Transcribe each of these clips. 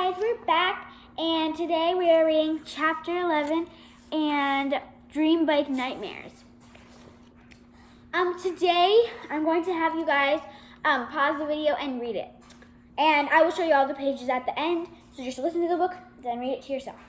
guys, we're back, and today we are reading Chapter 11 and Dream Bike Nightmares. Today I'm going to have you guys pause the video and read it. And I will show you all the pages at the end, so just listen to the book, then read it to yourself.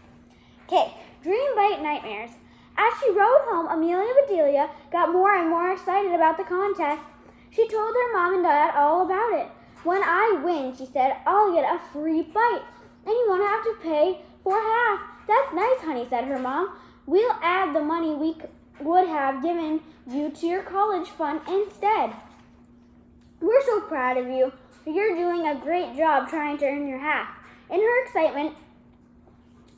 Okay, Dream Bike Nightmares. As she rode home, Amelia Bedelia got more and more excited about the contest. She told her mom and dad all about it. When I win, she said, I'll get a free bike, and you won't have to pay for half. That's nice, honey, said her mom. We'll add the money we would have given you to your college fund instead. We're so proud of you. You're doing a great job trying to earn your half. In her excitement,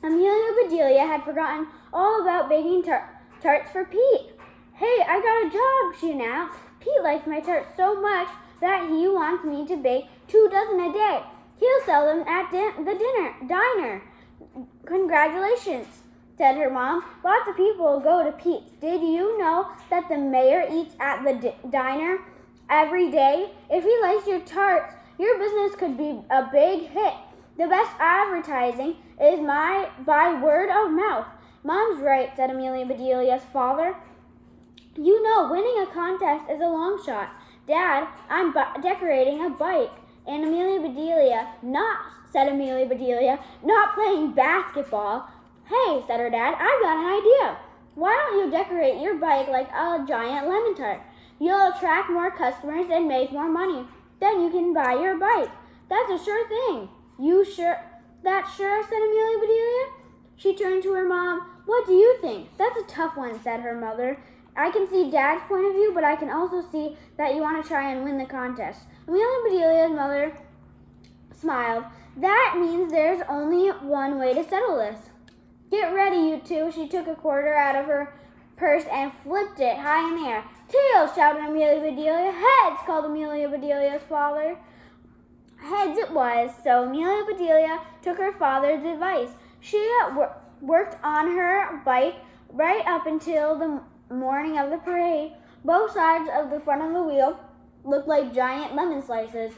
Amelia Bedelia had forgotten all about baking tarts for Pete. Hey, I got a job, she announced. Pete likes my tarts so much that he wants me to bake 2 dozen a day. He'll sell them at the diner. Congratulations, said her mom. Lots of people go to Pete's. Did you know that the mayor eats at the diner every day? If he likes your tarts, your business could be a big hit. The best advertising is by word of mouth. Mom's right, said Amelia Bedelia's father. You know, winning a contest is a long shot. Dad, I'm decorating a bike. And Amelia Bedelia, said Amelia Bedelia, not playing basketball. Hey, said her dad, I've got an idea. Why don't you decorate your bike like a giant lemon tart? You'll attract more customers and make more money. Then you can buy your bike. That's a sure thing. You sure? That's sure, said Amelia Bedelia. She turned to her mom. What do you think? That's a tough one, said her mother. I can see Dad's point of view, but I can also see that you want to try and win the contest. Amelia Bedelia's mother smiled. That means there's only one way to settle this. Get ready, you two. She took a quarter out of her purse and flipped it high in the air. Tails, shouted Amelia Bedelia. Heads, called Amelia Bedelia's father. Heads it was, so Amelia Bedelia took her father's advice. She worked on her bike right up until the morning of the parade. Both sides of the front of the wheel looked like giant lemon slices.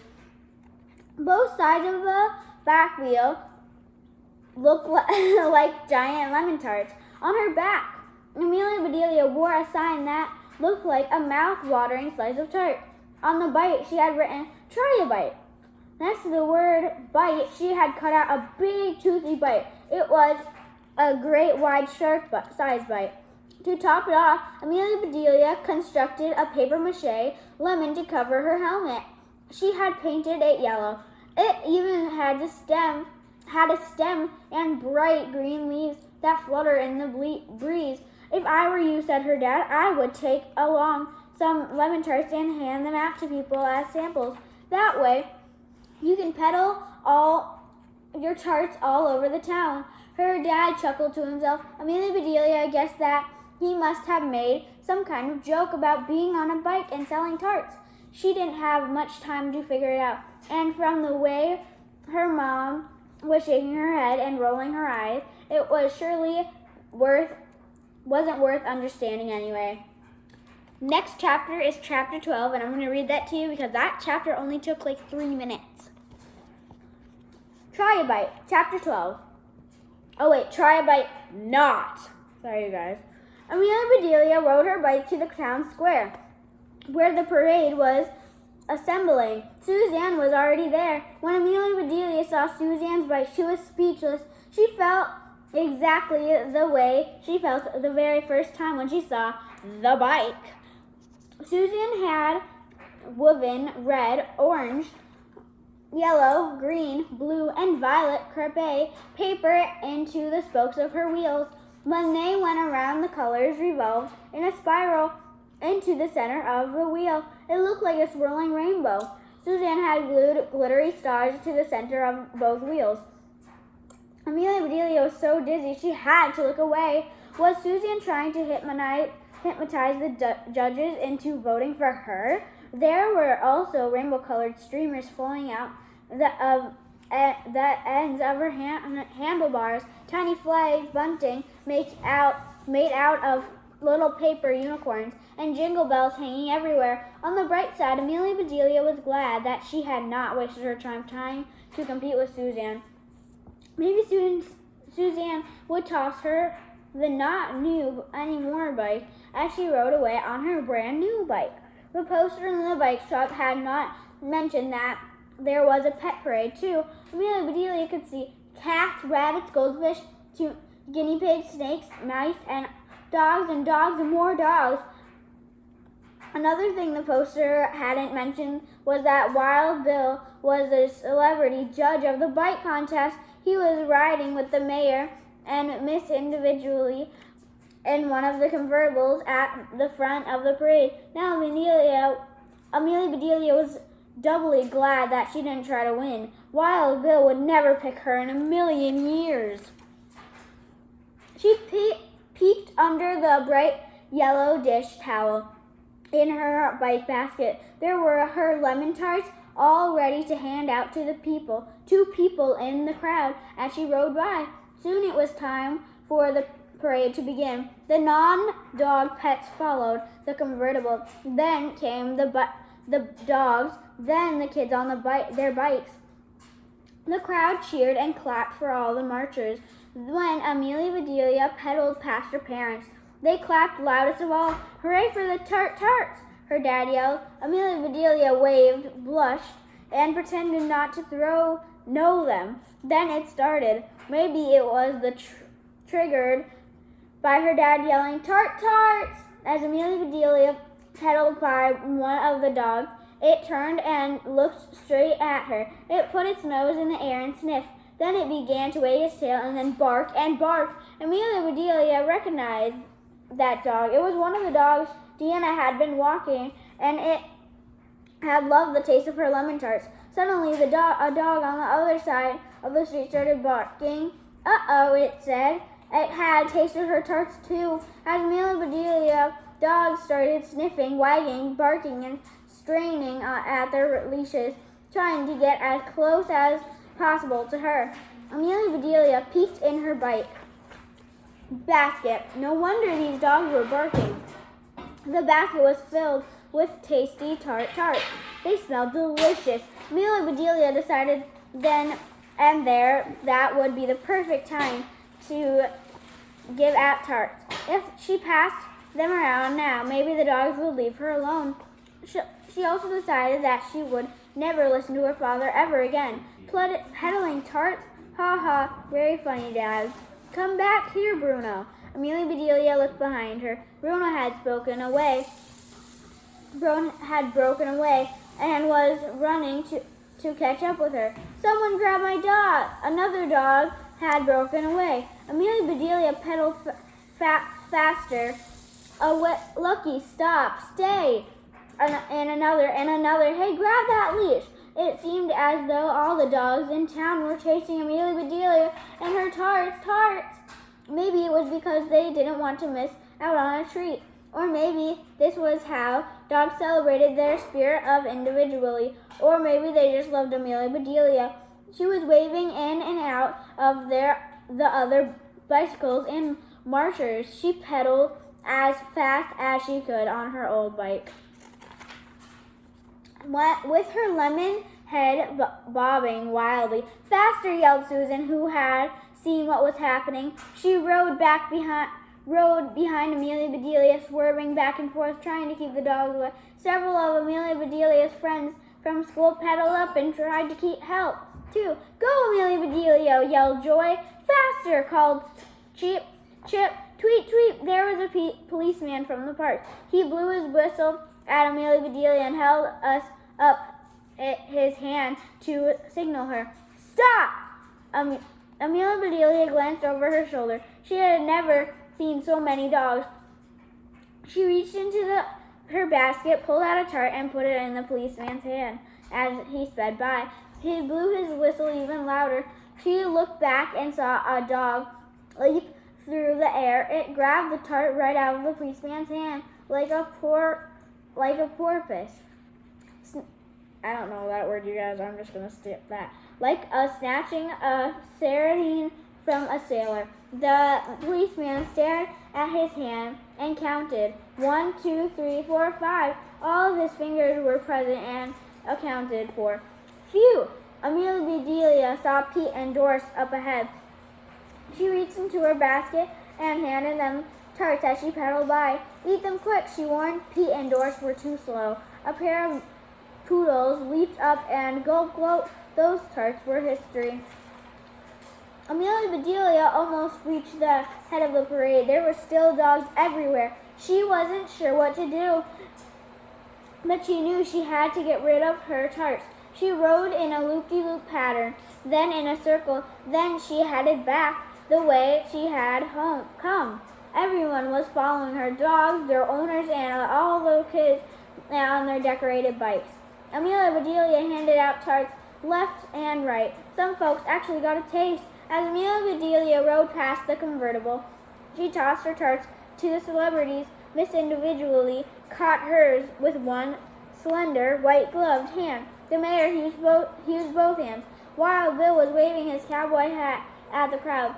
Both sides of the back wheel looked like giant lemon tarts. On her back, Amelia Bedelia wore a sign that looked like a mouth-watering slice of tart. On the bite, she had written, "Try a bite." Next to the word bite, she had cut out a big, toothy bite. It was a great, wide, shark-sized bite. To top it off, Amelia Bedelia constructed a papier-mâché lemon to cover her helmet. She had painted it yellow. It even had a stem and bright green leaves that flutter in the breeze. If I were you, said her dad, I would take along some lemon tarts and hand them out to people as samples. That way, you can peddle all your tarts all over the town. Her dad chuckled to himself. Amelia Bedelia guessed that he must have made some kind of joke about being on a bike and selling tarts. She didn't have much time to figure it out, and from the way her mom was shaking her head and rolling her eyes, it was surely wasn't worth understanding anyway. Next chapter is chapter 12, and I'm going to read that to you because that chapter only took like 3 minutes. Try a bite, chapter 12. Oh wait, try a bite not. Sorry, you guys. Amelia Bedelia rode her bike to the town square, where the parade was assembling. Suzanne was already there. When Amelia Bedelia saw Suzanne's bike, she was speechless. She felt exactly the way she felt the very first time when she saw the bike. Suzanne had woven red, orange, yellow, green, blue, and violet crepe paper into the spokes of her wheels. When they went around, the colors revolved in a spiral into the center of the wheel. It looked like a swirling rainbow. Suzanne had glued glittery stars to the center of both wheels. Amelia Bedelia was so dizzy she had to look away. Was Suzanne trying to hypnotize the judges into voting for her? There were also rainbow-colored streamers flowing out the ends of her handlebars. Tiny flags, bunting made out of little paper unicorns, and jingle bells hanging everywhere. On the bright side, Amelia Bedelia was glad that she had not wasted her time trying to compete with Suzanne. Maybe Suzanne would toss her the not new anymore bike as she rode away on her brand new bike. The poster in the bike shop had not mentioned that there was a pet parade too. Amelia Bedelia could see cats, rabbits, goldfish, guinea pigs, snakes, mice, and dogs and more dogs. Another thing the poster hadn't mentioned was that Wild Bill was a celebrity judge of the bike contest. He was riding with the mayor and Miss individually in one of the convertibles at the front of the parade. Now Amelia Bedelia was doubly glad that she didn't try to win. Wild Bill would never pick her in a million years. She peeked under the bright yellow dish towel in her bike basket. There were her lemon tarts all ready to hand out to the people, to people in the crowd as she rode by. Soon it was time for the parade to begin. The non-dog pets followed the convertible. Then came the dogs, then the kids on their bikes. The crowd cheered and clapped for all the marchers. When Amelia Bedelia pedaled past her parents, they clapped loudest of all. "Hooray for the tarts!" her dad yelled. Amelia Bedelia waved, blushed, and pretended not to know them. Then it started. Maybe it was triggered by her dad yelling, "Tarts!" As Amelia Bedelia pedaled by one of the dogs, it turned and looked straight at her. It put its nose in the air and sniffed. Then it began to wag its tail and then bark and bark. Amelia Bedelia recognized that dog. It was one of the dogs Deanna had been walking, and it had loved the taste of her lemon tarts. Suddenly, a dog on the other side of the street started barking. "Uh-oh," it said. It had tasted her tarts too. As Amelia Bedelia, dogs started sniffing, wagging, barking, and straining at their leashes, trying to get as close as possible to her. Amelia Bedelia peeked in her bike basket. No wonder these dogs were barking. The basket was filled with tasty tarts. They smelled delicious. Amelia Bedelia decided then and there that would be the perfect time to give out tarts. If she passed them around now, maybe the dogs would leave her alone. She also decided that she would never listen to her father ever again. Peddling tarts? Ha ha, very funny, Dad. Come back here, Bruno. Amelia Bedelia looked behind her. Bruno had broken away and was running to catch up with her. Someone grabbed my dog. Another dog had broken away. Amelia Bedelia pedaled faster. Lucky, stop, stay. And another, hey, grab that leash. It seemed as though all the dogs in town were chasing Amelia Bedelia and her tarts. Maybe it was because they didn't want to miss out on a treat. Or maybe this was how dogs celebrated their spirit of individuality. Or maybe they just loved Amelia Bedelia. She was waving in and out of the other bicycles and marchers. She pedaled as fast as she could on her old bike. With her lemon head bobbing wildly. "Faster!" yelled Susan, who had seen what was happening. She rode behind Amelia Bedelia, swerving back and forth, trying to keep the dogs away. Several of Amelia Bedelia's friends from school pedaled up and tried to keep help, too. "Go, Amelia Bedelia!" yelled Joy. "Faster!" called Chip. "Tweet, tweet!" There was a policeman from the park. He blew his whistle at Amelia Bedelia and held up his hand to signal her. "Stop!" Amelia Bedelia glanced over her shoulder. She had never seen so many dogs. She reached into her basket, pulled out a tart, and put it in the policeman's hand as he sped by. He blew his whistle even louder. She looked back and saw a dog leap through the air. It grabbed the tart right out of the policeman's hand like a porpoise. I don't know that word, you guys. I'm just going to skip that. Like snatching a sardine from a sailor. The policeman stared at his hand and counted. 1, 2, 3, 4, 5. All of his fingers were present and accounted for. "Phew!" Amelia Bedelia saw Pete and Doris up ahead. She reached into her basket and handed them tarts as she pedaled by. "Eat them quick," she warned. Pete and Doris were too slow. A pair of poodles leaped up and gulp, gulp. Those tarts were history. Amelia Bedelia almost reached the head of the parade. There were still dogs everywhere. She wasn't sure what to do, but she knew she had to get rid of her tarts. She rode in a loop-de-loop pattern, then in a circle, then she headed back the way she had come. Everyone was following her, dogs, their owners, and all the kids on their decorated bikes. Amelia Bedelia handed out tarts left and right. Some folks actually got a taste. As Amelia Bedelia rode past the convertible, she tossed her tarts to the celebrities. Miss Individually caught hers with one slender, white-gloved hand. The mayor used both hands. Wild Bill was waving his cowboy hat at the crowd.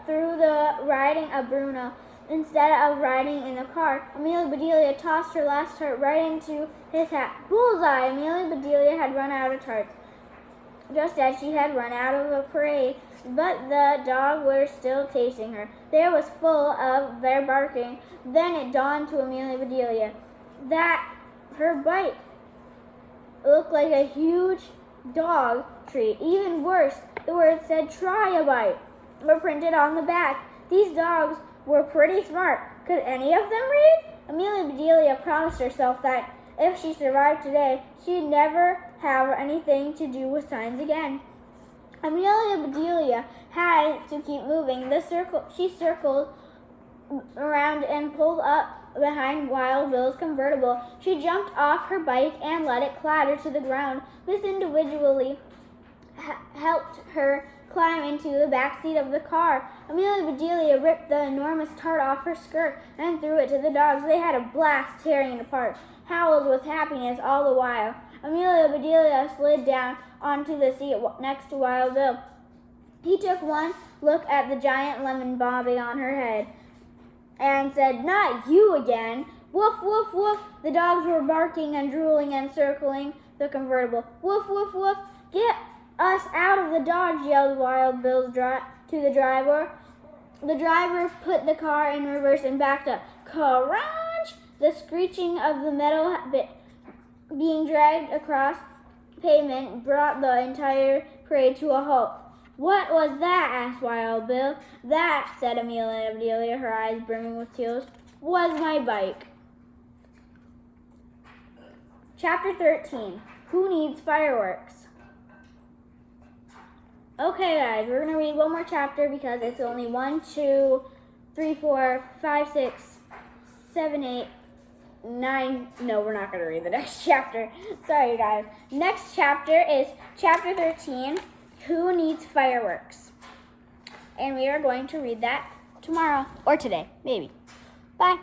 Through the riding of Bruno, instead of riding in the car, Amelia Bedelia tossed her last tart right into his hat. Bullseye! Amelia Bedelia had run out of tarts, just as she had run out of a parade, but the dogs were still chasing her. The air was full of their barking. Then it dawned to Amelia Bedelia that her bike looked like a huge dog treat. Even worse, the words said, "Try a bite," were printed on the back. These dogs were pretty smart. Could any of them read? Amelia Bedelia promised herself that if she survived today, she'd never have anything to do with signs again. Amelia Bedelia had to keep moving. She circled around and pulled up behind Wild Bill's convertible. She jumped off her bike and let it clatter to the ground. Miss Individually helped her climb into the back seat of the car. Amelia Bedelia ripped the enormous tart off her skirt and threw it to the dogs. They had a blast tearing it apart, howled with happiness all the while. Amelia Bedelia slid down onto the seat next to Wild Bill. He took one look at the giant lemon bobbing on her head and said, "Not you again." Woof, woof, woof. The dogs were barking and drooling and circling the convertible. Woof, woof, woof. "Get us out of the Dodge," yelled Wild Bill to the driver. The driver put the car in reverse and backed up. Crunch! The screeching of the metal being dragged across pavement brought the entire parade to a halt. "What was that?" asked Wild Bill. "That," said Amelia Bedelia, her eyes brimming with tears, "was my bike." Chapter 13. Who Needs Fireworks? Okay, guys, we're going to read one more chapter because it's only 1, 2, 3, 4, 5, 6, 7, 8, 9. No, we're not going to read the next chapter. Sorry, guys. Next chapter is Chapter 13, Who Needs Fireworks? And we are going to read that tomorrow or today, maybe. Bye.